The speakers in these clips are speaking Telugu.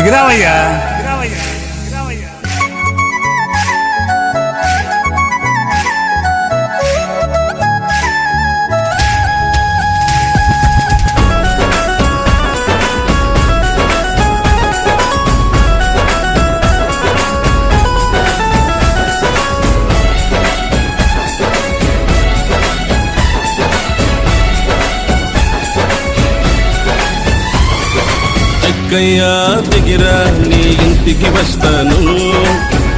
దిగిరావయ్యా. ఎక్కయ్యా దిగిరా నీ ఇంటికి వస్తాను,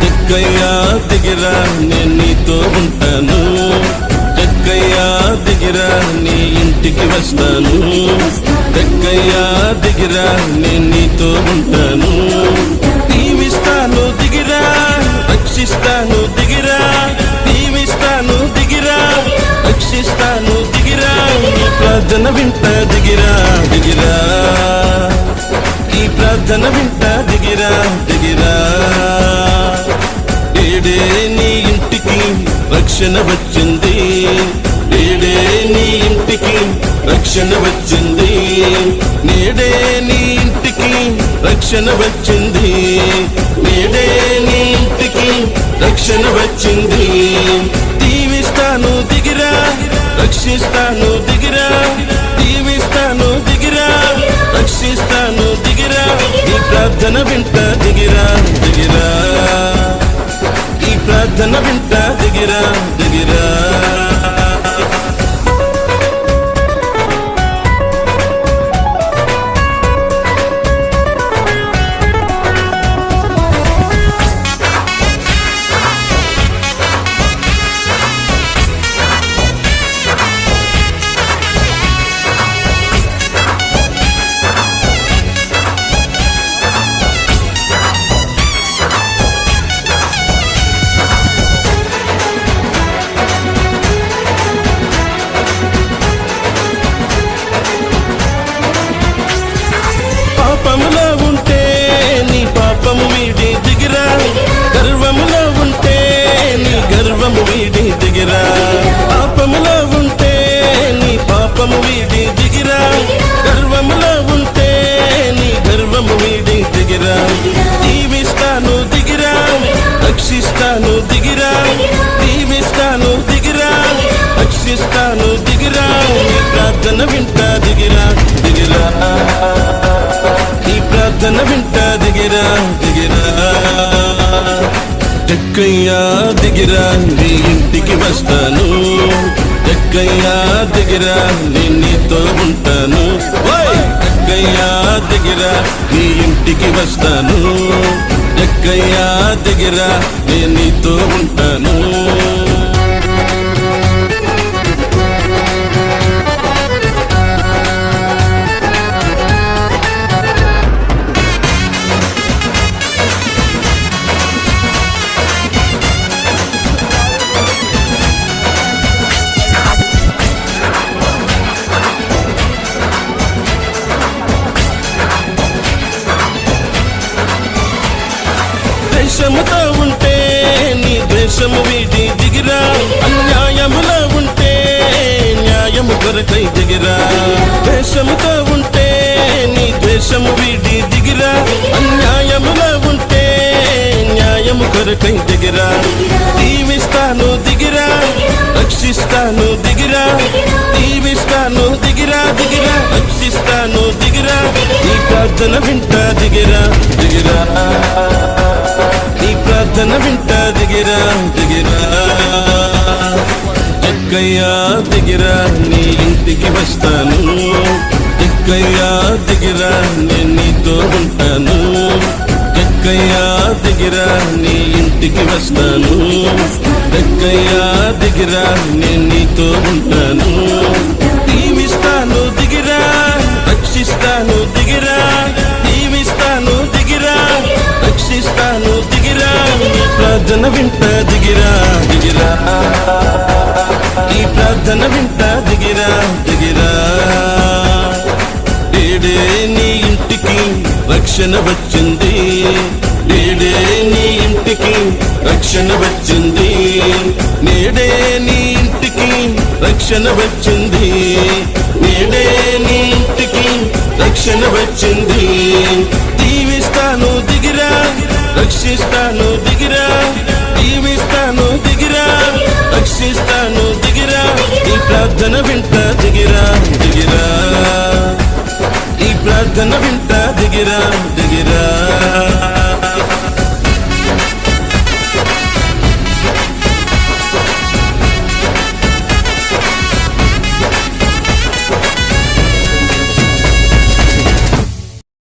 ఎక్కయ్యా దిగిరా నేను నీతో ఉంటాను. ఎక్కయ్యా దిగిరా నీ ఇంటికి వస్తాను, ఎక్కయ్యా దిగిరా నేను నీతో ఉంటాను. దీవిస్తాను దిగిరా, రక్షిస్తాను దిగిరా, దీవిస్తాను దిగిరా, రక్షిస్తాను దిగిరా. నీ ప్రార్థన వింటా దిగిరా దిగిరా, ఈ ప్రార్థన వింటా దిగిరా దిగిరా. ఏడే నీ ఇంటికి రక్షణ వచ్చింది, ఏడే నీ ఇంటికి రక్షణ వచ్చింది, నేడే నీ ఇంటికి రక్షణ వచ్చింది, నేడే నీ ఇంటికి రక్షణ వచ్చింది. దీవిస్తాను దిగిరా, రక్షిస్తాను దిగిరా, దీవిస్తాను దిగిరా, రక్షిస్తాను దిగిరా. ఈ ప్రార్థన వింటా దిగిరా దిగిరా, ఈ ప్రార్థన వింటా దిగిరా దిగిరా. పాపములో ఉంటే నీ పాపము వీడి దిగిరా, గర్వములో ఉంటే నీ గర్వము వీడి దిగిరా. పాపములో ఉంటే నీ పాపము వీడి దిగిరా, గర్వములో ఉంటే నీ గర్వము వీడి దిగిరా. దీవిస్తాను దిగిరా, రక్షిస్తాను దిగిరా, దీవిస్తాను దిగిరా, రక్షిస్తాను దిగిరా. నీ ప్రార్థన వింటా దిగిరా దిగిరా, ఈ ప్రార్థన వింటా దిగిరా దిగిరా. ఎక్కయ్యా దిగిరా నీ ఇంటికి వస్తాను, ఎక్కయ్యా దిగిరా నేను నీతో ఉంటాను. ఎక్కయ్యా దిగిరా నీ ఇంటికి వస్తాను, ఎక్కయ్యా దిగిరా నేను నీతో ఉంటాను. ద్వేషముతో ఉంటే నీ ద్వేషము వీడి దిగిరా, అన్యాయములో ఉంటే న్యాయము కొరకై దిగిరా. ద్వేషముతో ఉంటే నీ ద్వేషము వీడి దిగిరా, అన్యాయములో ఉంటే న్యాయము కొరకై దిగిరా. దీవిస్తాను దిగిరా, రక్షిస్తాను దిగిరా, దీవిస్తాను దిగిరా దిగిరా, రక్షిస్తాను దిగిరా. ఈ ప్రార్థన వింటా దిగిరా దిగిరా, ఈ ప్రార్థన వింటా దిగిరా దిగిరా. ఎక్కయ్యా దిగిరా నీ ఇంటికి వస్తాను, ఎక్కయ్యా దిగిరా నేను నీతో ఉంటాను. ఎక్కయ్యా దిగిరా నీ ఇంటికి వస్తాను, ఎక్కయ్యా దిగిరా నేను నీతో ఉంటాను. దీవిస్తాను దిగిరా, రక్షిస్తాను దిగిరా, దీవిస్తాను దిగిరా, రక్షిస్తాను దిగిరా. ఈ ప్రార్థన వింటా దిగిరా దిగిరా, ఈ ప్రార్థన వింటా దిగిరా దిగిరా. ఏడే నీ ఇంటికి రక్షణ వచ్చింది, నేడే నీ ఇంటికి రక్షణ వచ్చింది, నేడే నీ ఇంటికి రక్షణ వచ్చింది, నేడే నీ ఇంటికి రక్షణ వచ్చింది. దీవిస్తా దీవిస్తాను దిగిరా, రక్షిస్తాను దిగిరా, దీవిస్తాను దిగిరా, రక్షిస్తాను దిగిరా, ఈ ప్రార్థన వింట దిగిరా దిగిరా, ఈ ప్రార్థన వింట దిగిరా దిగిరా.